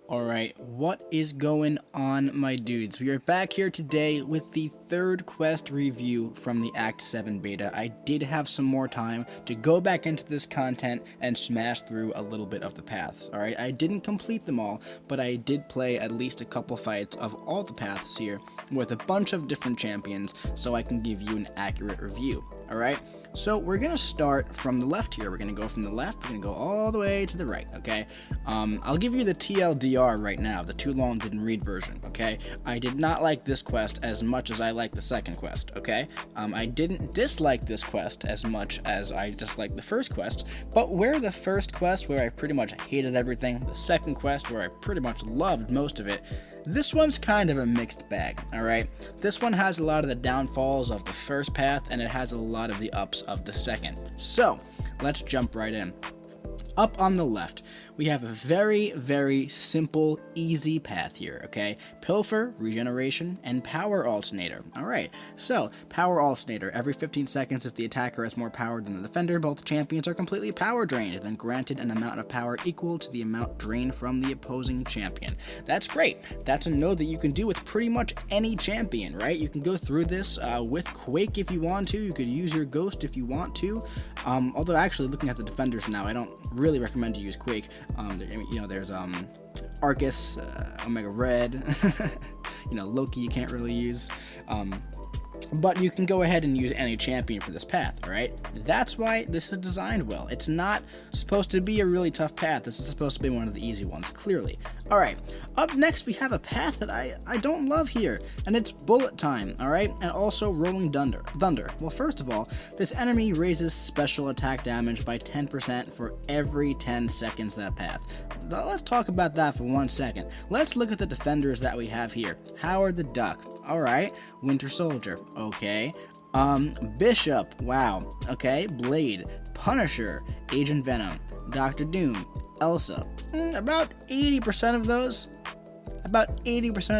Alright, what is going on, my dudes? We are back here today with the third quest review from the Act 7 beta. I did have some more time to go back into this content and smash through a little bit of the paths, alright? I didn't complete them all, but I did play at least a couple fights of all the paths here with a bunch of different champions so I can give you an accurate review, alright? So we're going to start from the left here. We're going to go from the left, we're going to go all the way to the right, okay? I'll give you the TLDR right now, the too long didn't read version, okay? I did not like this quest as much as I liked the second quest, okay? I didn't dislike this quest as much as I disliked the first quest, but where the first quest, where I pretty much hated everything, the second quest, where I pretty much loved most of it, this one's kind of a mixed bag, alright? This one has a lot of the downfalls of the first path, and it has a lot of the ups of the second. So, let's jump right in. Up on the left, we have a very, very simple, easy path here, okay? Pilfer, Regeneration, and Power Alternator. Alright, so, Power Alternator. Every 15 seconds, if the attacker has more power than the defender, both champions are completely power drained, then granted an amount of power equal to the amount drained from the opposing champion. That's great. That's a node that you can do with pretty much any champion, right? You can go through this with Quake if you want to. You could use your Ghost if you want to. Although, actually, looking at the defenders now, I don't really recommend to use Quake. There's Arcus, Omega Red, Loki you can't really use, but you can go ahead and use any champion for this path, right? That's why this is designed well. It's not supposed to be a really tough path. This is supposed to be one of the easy ones, clearly. Alright, up next we have a path that I don't love here, and it's Bullet Time, alright? And also Rolling Thunder. Well, first of all, this enemy raises special attack damage by 10% for every 10 seconds that path. Now, let's talk about that for 1 second. Let's look at the defenders that we have here. Howard the Duck, alright. Winter Soldier, okay. Bishop, wow, okay. Blade, Punisher, Agent Venom, Dr. Doom, Elsa. About 80% of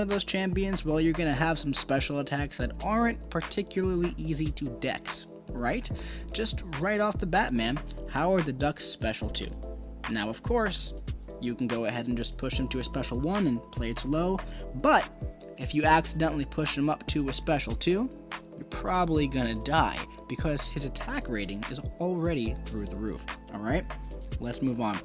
those champions, well, you're gonna have some special attacks that aren't particularly easy to dex, right? Just right off the bat, man, Howard the Duck's special 2. Now, of course, you can go ahead and just push him to a special 1 and play it slow, but if you accidentally push him up to a special 2, you're probably gonna die because his attack rating is already through the roof, alright? Let's move on.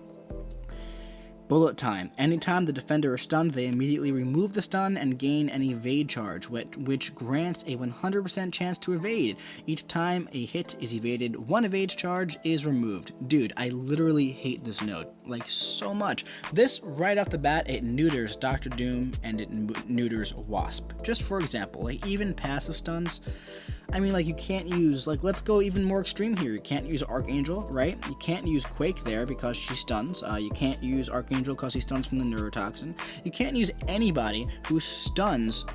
Bullet Time. Anytime the defender is stunned, they immediately remove the stun and gain an evade charge, which grants a 100% chance to evade. Each time a hit is evaded, one evade charge is removed. Dude, I literally hate this node, like, so much. This, right off the bat, it neuters Dr. Doom and it neuters Wasp. Just for example, like, even passive stuns, I mean, like, you can't use, like, let's go even more extreme here. You can't use Archangel, right? You can't use Quake there because she stuns. You can't use Archangel because he stuns from the Neurotoxin. You can't use anybody who stuns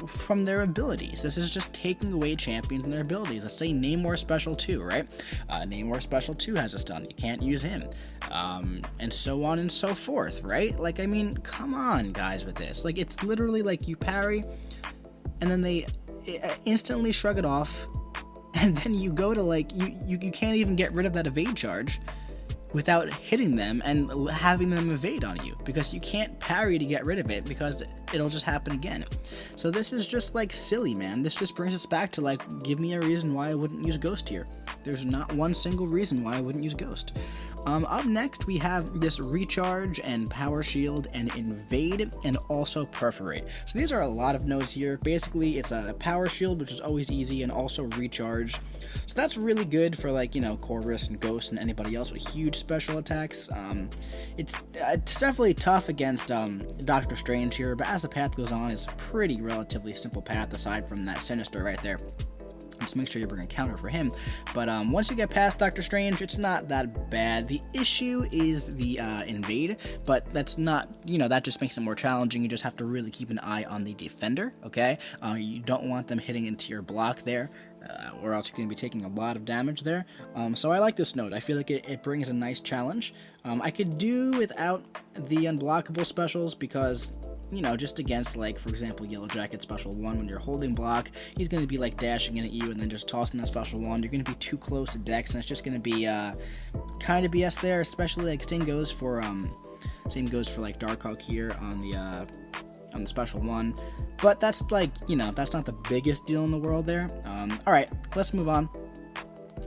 from their abilities. This is just taking away champions and their abilities. Let's say Namor Special 2, right? Namor Special 2 has a stun. You can't use him. And so on and so forth, right? Like, I mean, come on, guys, with this. Like, it's literally like you parry, and then they instantly shrug it off, and then you go to, like, you can't even get rid of that evade charge without hitting them and having them evade on you, because you can't parry to get rid of it because it'll just happen again. So this is just, like, silly, man. This just brings us back to, like, give me a reason why I wouldn't use Ghost here. There's not one single reason why I wouldn't use Ghost. Up next, we have this Recharge and Power Shield and Invade and also Perforate. So these are a lot of nodes here. Basically, it's a Power Shield, which is always easy, and also Recharge. So that's really good for, like, Corvus and Ghost and anybody else with huge special attacks. It's definitely tough against Doctor Strange here, but as the path goes on, it's a pretty relatively simple path aside from that Sinister right there. Just make sure you bring a counter for him. But once you get past Doctor Strange, it's not that bad. The issue is the Invade, but that's not, that just makes it more challenging. You just have to really keep an eye on the defender, okay? You don't want them hitting into your block there, or else you're going to be taking a lot of damage there. So I like this node. I feel like it brings a nice challenge. I could do without the unblockable specials because just against, like, for example, Yellow Jacket Special 1, when you're holding block, he's going to be, like, dashing in at you and then just tossing that Special 1. You're going to be too close to Dex, and it's just going to be kind of BS there, especially, like, same goes for Same goes for like Darkhawk here on the special one. But that's like, that's not the biggest deal in the world there. Alright, let's move on.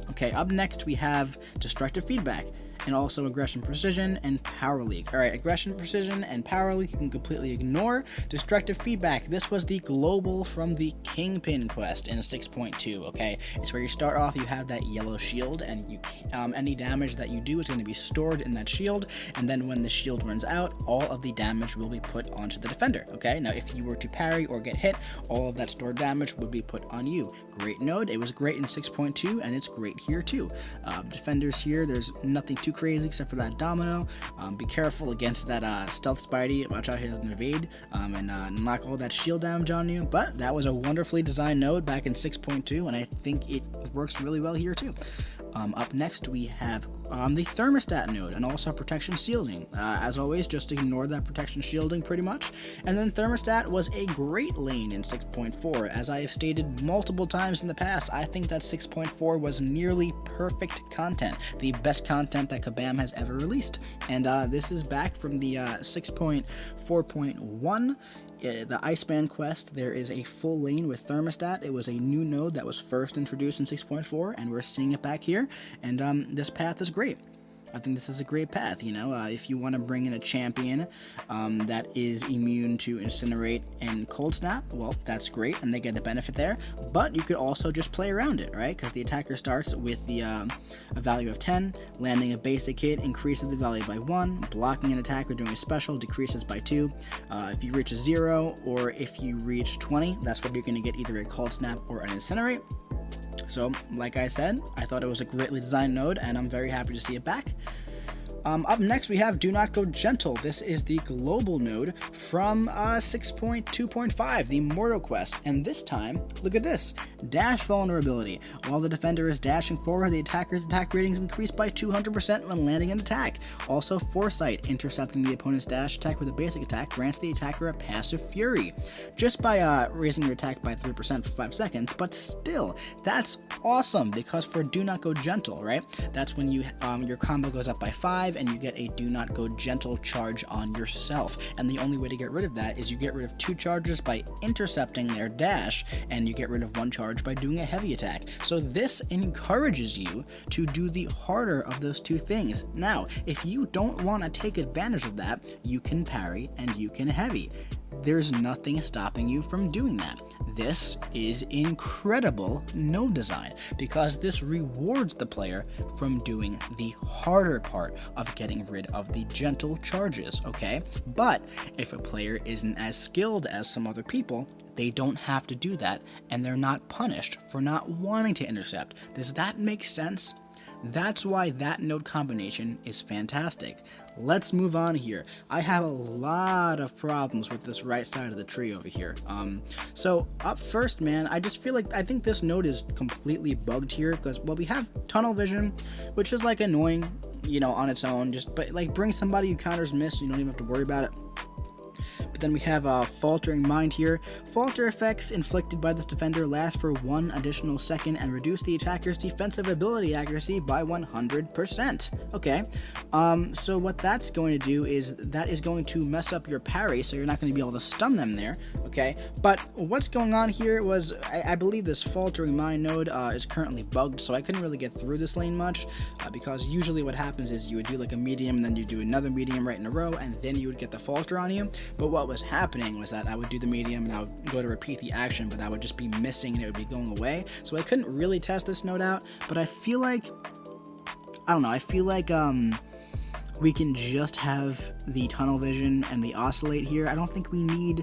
Okay, up next we have Destructive Feedback, and also Aggression Precision and Power Leak. Alright, Aggression Precision and Power Leak you can completely ignore. Destructive Feedback, this was the global from the Kingpin quest in 6.2, okay? It's where you start off, you have that yellow shield, and you any damage that you do is going to be stored in that shield, and then when the shield runs out, all of the damage will be put onto the defender, okay? Now, if you were to parry or get hit, all of that stored damage would be put on you. Great node, it was great in 6.2, and it's great here too. Defenders here, there's nothing too crazy except for that domino. Be careful against that stealth Spidey. Watch out he doesn't evade and knock all that shield damage on you. But that was a wonderfully designed node back in 6.2, and I think it works really well here too. Up next we have the Thermostat node and also protection shielding. As always, just ignore that protection shielding pretty much. And then Thermostat was a great lane in 6.4. As I have stated multiple times in the past, I think that 6.4 was nearly perfect content, the best content that Kabam has ever released. And this is back from the 6.4.1. The Iceman quest, there is a full lane with Thermostat. It was a new node that was first introduced in 6.4, and we're seeing it back here, and this path is great. I think this is a great path, if you want to bring in a champion that is immune to Incinerate and Cold Snap, well, that's great, and they get the benefit there, but you could also just play around it, right? Because the attacker starts with a value of 10, landing a basic hit increases the value by 1, blocking an attack or doing a special decreases by 2, if you reach a 0, or if you reach 20, that's when you're going to get either a Cold Snap or an Incinerate. So, like I said, I thought it was a greatly designed node, and I'm very happy to see it back. Up next, we have Do Not Go Gentle. This is the global node from 6.2.5, the Mortal Quest. And this time, look at this, dash vulnerability. While the defender is dashing forward, the attacker's attack ratings increase by 200% when landing an attack. Also, Foresight, intercepting the opponent's dash attack with a basic attack, grants the attacker a passive fury. Just by raising your attack by 3% for 5 seconds, but still, that's awesome, because for Do Not Go Gentle, right, that's when you your combo goes up by 5, and you get a Do Not Go Gentle charge on yourself. And the only way to get rid of that is you get rid of 2 charges by intercepting their dash, and you get rid of 1 charge by doing a heavy attack. So this encourages you to do the harder of those 2 things. Now, if you don't want to take advantage of that, you can parry and you can heavy. There's nothing stopping you from doing that. This is incredible node design, because this rewards the player from doing the harder part of getting rid of the gentle charges, okay? But if a player isn't as skilled as some other people, they don't have to do that, and they're not punished for not wanting to intercept. Does that make sense? That's why that node combination is fantastic. Let's move on here. I have a lot of problems with this right side of the tree over here. So up first, man, I just feel like I think this node is completely bugged here, because, well, we have tunnel vision, which is like annoying, on its own, but like bring somebody who counters miss, you don't even have to worry about it. Then we have Faltering Mind here. Falter effects inflicted by this defender last for 1 additional second and reduce the attacker's defensive ability accuracy by 100%. Okay, so what that's going to do is that is going to mess up your parry, so you're not going to be able to stun them there. Okay, but what's going on here was I believe this Faltering Mind node is currently bugged, so I couldn't really get through this lane much, because usually what happens is you would do like a medium, and then you do another medium right in a row, and then you would get the falter on you. But what was happening was that I would do the medium and I would go to repeat the action, but I would just be missing and it would be going away. So I couldn't really test this node out, but I feel like, I don't know, I feel like we can just have the tunnel vision and the oscillate here. I don't think we need,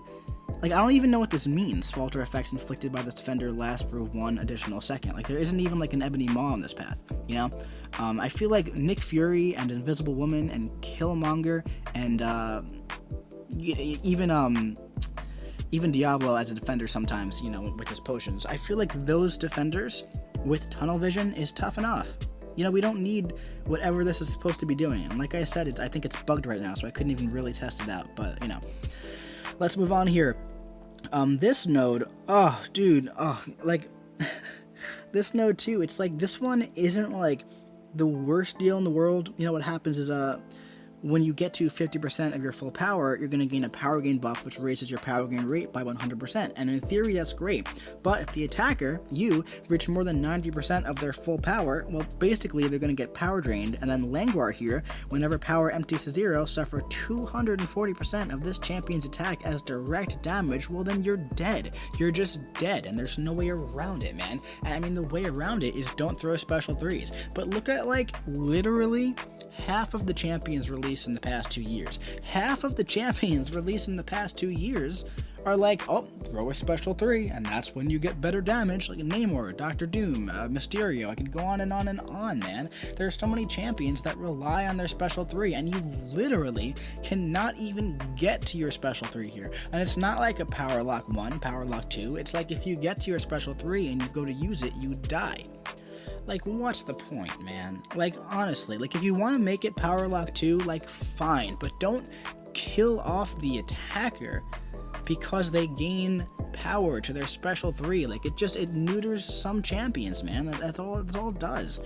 like, I don't even know what this means. Falter effects inflicted by this defender last for 1 additional second. Like, there isn't even like an Ebony Maw on this path, I feel like Nick Fury and Invisible Woman and Killmonger and even Diablo as a defender sometimes, with his potions. I feel like those defenders with tunnel vision is tough enough. We don't need whatever this is supposed to be doing. And like I said, I think it's bugged right now, so I couldn't even really test it out. But, let's move on here. This node, this node too, it's like this one isn't like the worst deal in the world. What happens is, when you get to 50% of your full power, you're going to gain a power gain buff, which raises your power gain rate by 100%. And in theory, that's great. But if the attacker, you, reach more than 90% of their full power, well, basically, they're going to get power drained. And then Langwar here, whenever power empties to 0, suffer 240% of this champion's attack as direct damage. Well, then you're dead. You're just dead, and there's no way around it, man. And I mean, the way around it is don't throw special 3s. But look at, like, literally half of the champions released in the past 2 years. Half of the champions released in the past 2 years are like, oh, throw a special 3, and that's when you get better damage, like Namor, Dr. Doom, Mysterio. I could go on and on and on, man. There's so many champions that rely on their special 3, and you literally cannot even get to your special 3 here. And it's not like a Power Lock 1, Power Lock 2. It's like if you get to your special 3 and you go to use it, you die. Like, what's the point, man? Like, honestly, like, if you want to make it Power Lock 2, like, fine, but don't kill off the attacker because they gain power to their special 3. Like, it neuters some champions, man. That's all it does.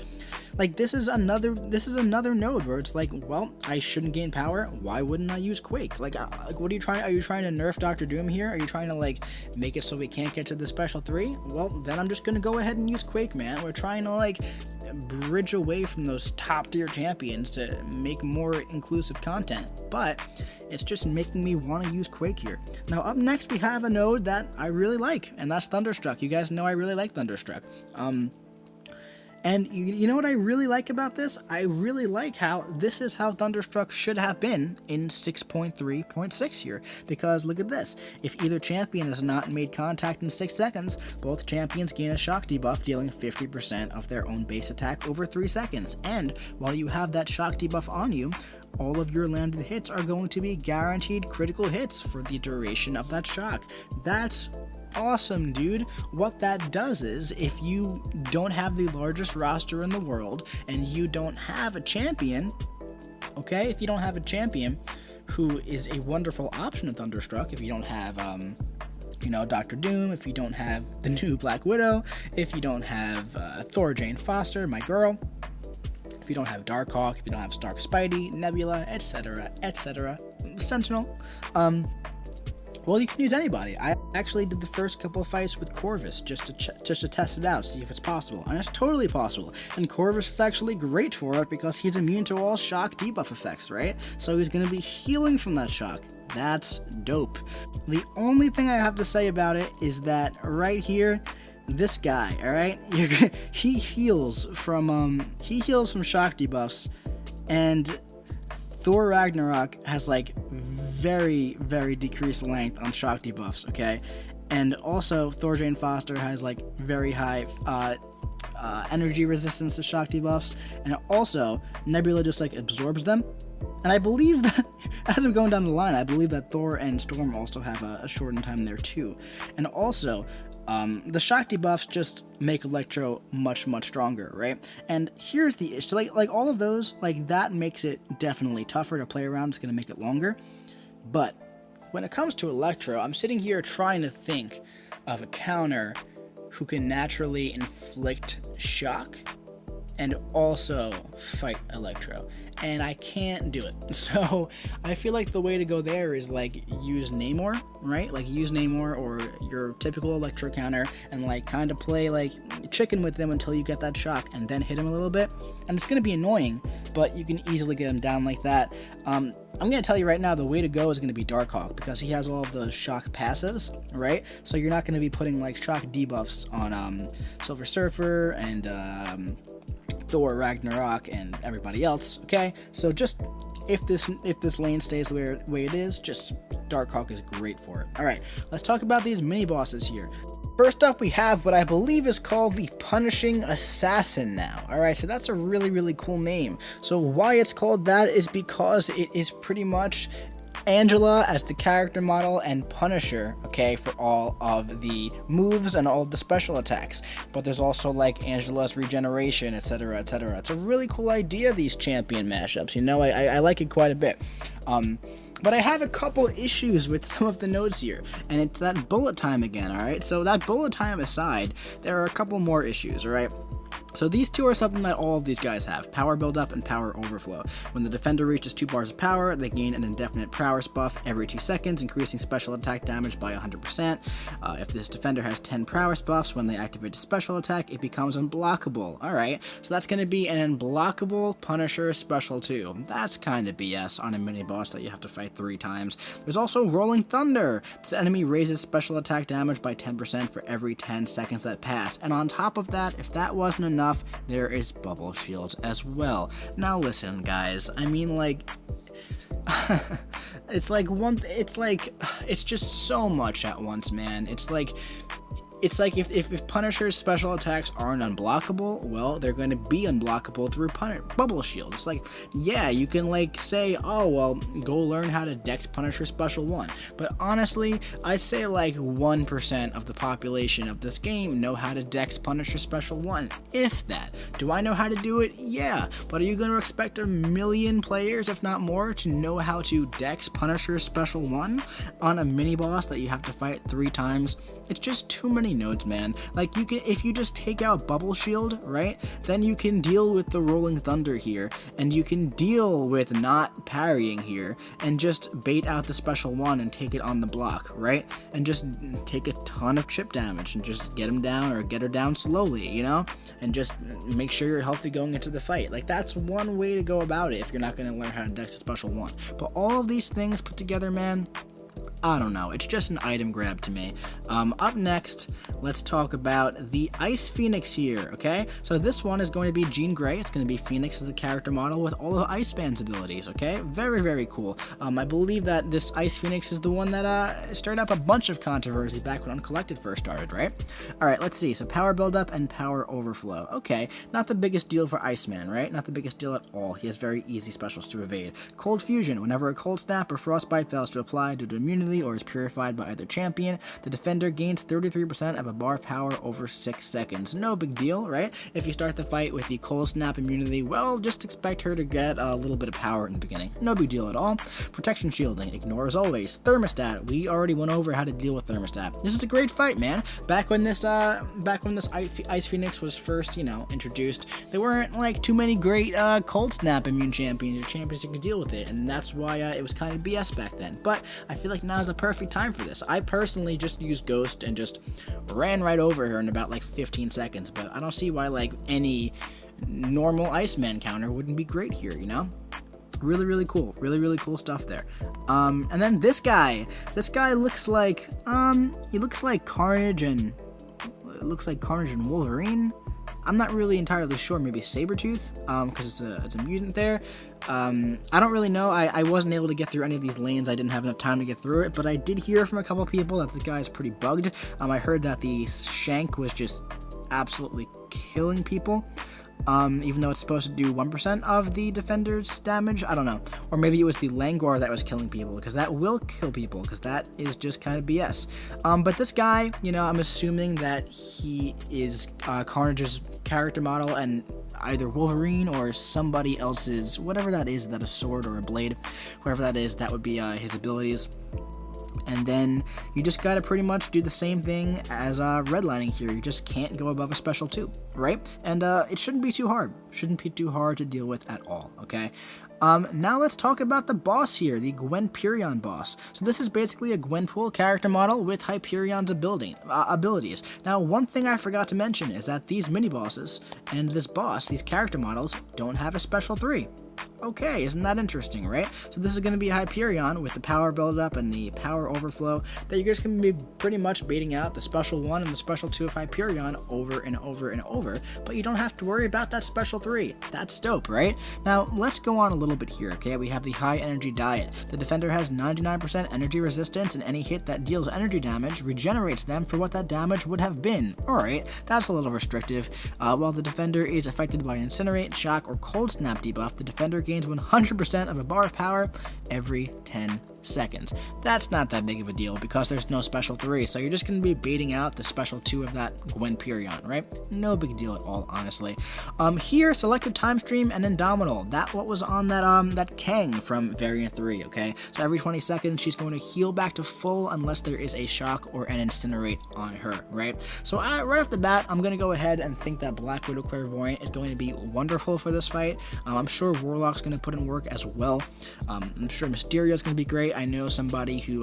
Like, this is another node where it's like, well, I shouldn't gain power. Why wouldn't I use Quake? Like what are you trying? Are you trying to nerf Dr. Doom here? Are you trying to, like, make it so we can't get to the special 3? Well, then I'm just gonna go ahead and use Quake, man. We're trying to, like, bridge away from those top tier champions to make more inclusive content, but it's just making me want to use Quake here. Now, up next we have a node that I really like, and that's Thunderstruck. You guys know I really like Thunderstruck. And you know what I really like about this? I really like how this is how Thunderstruck should have been in 6.3.6 here. Because look at this. If either champion has not made contact in 6 seconds, both champions gain a shock debuff, dealing 50% of their own base attack over 3 seconds. And while you have that shock debuff on you, all of your landed hits are going to be guaranteed critical hits for the duration of that shock. That's awesome, dude. What that does is, if you don't have the largest roster in the world and you don't have a champion, okay, if you don't have a champion who is a wonderful option of Thunderstruck, if you don't have Dr. Doom, if you don't have the new Black Widow, if you don't have Thor Jane Foster, my girl, if you don't have Darkhawk, if you don't have Stark Spidey, Nebula, etc., Sentinel, well, you can use anybody. I actually did the first couple of fights with Corvus just to test it out, see if it's possible, and it's totally possible. And Corvus is actually great for it because he's immune to all shock debuff effects, right? So he's going to be healing from that shock. That's dope. The only thing I have to say about it is that right here, this guy, all right, he heals from shock debuffs, and Thor Ragnarok has, like, very, very decreased length on shock debuffs, okay? And also, Thor Jane Foster has, like, very high energy resistance to shock debuffs, and also, Nebula just, like, absorbs them. And I believe that, as I'm going down the line, I believe that Thor and Storm also have a shortened time there, too. And also, the shock debuffs just make Electro much, much stronger, right? And here's the issue, like all of those, like, that makes it definitely tougher to play around. It's going to make it longer. But when it comes to Electro, I'm sitting here trying to think of a counter who can naturally inflict shock and also fight Electro, and I can't do it. So I feel like the way to go there is, like, use Namor, right? Like, use Namor or your typical Electro counter and, like, kind of play, like, chicken with them until you get that shock and then hit him a little bit. And it's going to be annoying, but you can easily get him down like that. I'm going to tell you right now, the way to go is going to be Darkhawk, because he has all of those shock passives, right? So you're not going to be putting, like, shock debuffs on Silver Surfer and Thor Ragnarok and everybody else, okay? So just, if this lane stays the way it is, just Darkhawk is great for it. Alright, let's talk about these mini-bosses here. First up, we have what I believe is called the Punishing Assassin now. Alright, so that's a really, really cool name. So why it's called that is because it is pretty much Angela as the character model and Punisher, okay, for all of the moves and all of the special attacks. But there's also, like, Angela's regeneration, etc., etc. It's a really cool idea, these champion mashups, you know, I like it quite a bit. But I have a couple issues with some of the nodes here, and it's that bullet time again, alright? So that bullet time aside, there are a couple more issues, alright? So these two are something that all of these guys have, power buildup and power overflow. When the defender reaches 2 bars of power, they gain an indefinite prowess buff every 2 seconds, increasing special attack damage by 100%. If this defender has 10 prowess buffs, when they activate a special attack, it becomes unblockable. Alright, so that's going to be an unblockable Punisher special 2. That's kind of BS on a mini-boss that you have to fight 3 times. There's also Rolling Thunder. This enemy raises special attack damage by 10% for every 10 seconds that pass. And on top of that, if that wasn't enough, there is Bubble Shield as well. Now listen, guys, I mean, like, it's just so much at once, man. It's like if Punisher's special attacks aren't unblockable, well, they're going to be unblockable through Bubble Shield. It's like, yeah, you can like say, oh, well, go learn how to Dex Punisher Special 1. But honestly, I'd say like 1% of the population of this game know how to Dex Punisher Special 1, if that. Do I know how to do it? Yeah. But are you going to expect a million players, if not more, to know how to Dex Punisher Special 1 on a mini-boss that you have to fight 3 times? It's just too many nodes, man. Like, you can, if you just take out Bubble Shield, right, then you can deal with the Rolling Thunder here, and you can deal with not parrying here, and just bait out the special 1 and take it on the block, right, and just take a ton of chip damage and just get him down or get her down slowly, you know, and just make sure you're healthy going into the fight. Like, that's one way to go about it if you're not going to learn how to Dex a special 1. But all of these things put together, man, I don't know, it's just an item grab to me. Up next, let's talk about the Ice Phoenix here, okay? So this one is going to be Jean Grey. It's going to be Phoenix as a character model with all of Ice Band's abilities, okay? Very, very cool. I believe that this Ice Phoenix is the one that stirred up a bunch of controversy back when Uncollected first started, right? Alright, let's see. So power buildup and power overflow. Okay, not the biggest deal for Iceman, right? Not the biggest deal at all. He has very easy specials to evade. Cold Fusion. Whenever a Cold Snap or Frostbite fails to apply due to immunity or is purified by either champion, the defender gains 33% of a bar power over 6 seconds. No big deal, right? If you start the fight with the Cold Snap immunity, well, just expect her to get a little bit of power in the beginning. No big deal at all. Protection shielding, ignore as always. Thermostat, we already went over how to deal with Thermostat. This is a great fight, man. Back when this Ice Phoenix was first, you know, introduced, there weren't like too many great Cold Snap immune champions or champions that could deal with it, and that's why it was kind of BS back then. But I feel like now is the perfect time for this. I personally just used Ghost and just ran right over her in about like 15 seconds, but I don't see why like any normal Iceman counter wouldn't be great here, you know? Really cool. Really cool stuff there. And then this guy looks like he looks like Carnage and Wolverine. I'm not really entirely sure, maybe Sabretooth, because it's a mutant there. I don't really know. I wasn't able to get through any of these lanes. I didn't have enough time to get through it, but I did hear from a couple people that the guy's pretty bugged. I heard that the Shank was just absolutely killing people. Even though it's supposed to do 1% of the defender's damage, I don't know. Or maybe it was the Langor that was killing people, because that will kill people, because that is just kind of BS. But this guy, you know, I'm assuming that he is Carnage's character model, and either Wolverine or somebody else's, whatever that is, that a sword or a blade, whoever that is, that would be his abilities. And then you just gotta pretty much do the same thing as redlining here. You just can't go above a special 2, right? And it shouldn't be too hard. Shouldn't be too hard to deal with at all, okay? Now let's talk about the boss here, the Gwenpyrion boss. So this is basically a Gwenpool character model with Hyperion's abilities. Now, one thing I forgot to mention is that these mini-bosses and this boss, these character models, don't have a special 3. Okay, isn't that interesting, right? So this is going to be Hyperion with the power buildup and the power overflow that you're just going to be pretty much baiting out the special 1 and the special 2 of Hyperion over and over and over, but you don't have to worry about that special 3. That's dope, right? Now, let's go on a little bit here, okay? We have the high energy diet. The defender has 99% energy resistance, and any hit that deals energy damage regenerates them for what that damage would have been. Alright, that's a little restrictive. While the defender is affected by Incinerate, Shock, or Cold Snap debuff, the defender gains 100% of a bar of power every 10 seconds. That's not that big of a deal because there's no special 3, so you're just going to be baiting out the special 2 of that Gwenperion, right? No big deal at all, honestly. Here, selected time stream and Indomitable. That what was on that Kang from Variant 3, okay? So every 20 seconds, she's going to heal back to full unless there is a shock or an incinerate on her, right? So right off the bat, I'm going to go ahead and think that Black Widow Clairvoyant is going to be wonderful for this fight. I'm sure Warlock's going to put in work as well. I'm sure Mysterio's going to be great. I know somebody who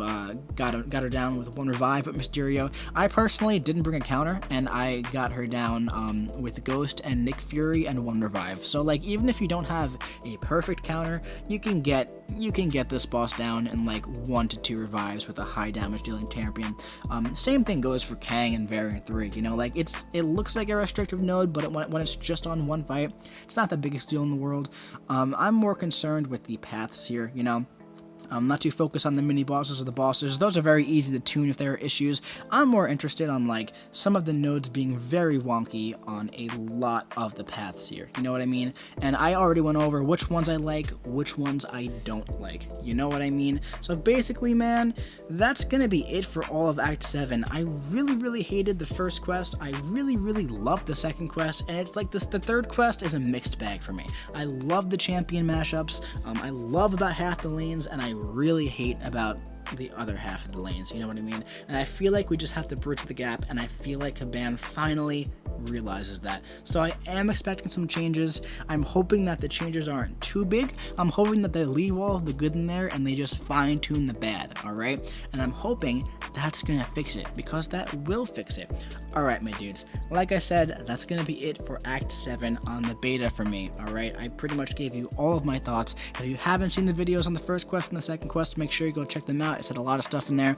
got her down with 1 revive with Mysterio. I personally didn't bring a counter, and I got her down with Ghost and Nick Fury and 1 revive. So like, even if you don't have a perfect counter, you can get this boss down in like 1 to 2 revives with a high damage dealing champion. Same thing goes for Kang and Variant 3. You know, like it looks like a restrictive node, but when it's just on 1 fight, it's not the biggest deal in the world. I'm more concerned with the paths here, you know. I'm not too focused on the mini bosses or the bosses. Those are very easy to tune if there are issues. I'm more interested on like some of the nodes being very wonky on a lot of the paths here. You know what I mean? And I already went over which ones I like, which ones I don't like. You know what I mean? So basically, man, that's gonna be it for all of Act 7. I really hated the first quest. I really loved the second quest, and it's like the third quest is a mixed bag for me. I love the champion mashups. I love about half the lanes, and I really hate about the other half of the lanes, you know what I mean? And I feel like we just have to bridge the gap, and I feel like Caban finally realizes that. So I am expecting some changes. I'm hoping that the changes aren't too big. I'm hoping that they leave all of the good in there and they just fine-tune the bad, alright? And I'm hoping that's gonna fix it, because that will fix it. Alright, my dudes, like I said, that's gonna be it for Act 7 on the beta for me, alright? I pretty much gave you all of my thoughts. If you haven't seen the videos on the first quest and the second quest, make sure you go check them out. I said a lot of stuff in there.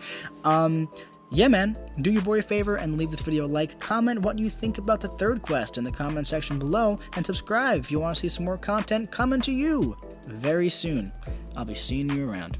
Yeah, man, do your boy a favor and leave this video a like, comment what you think about the third quest in the comment section below, and subscribe if you want to see some more content coming to you very soon. I'll be seeing you around.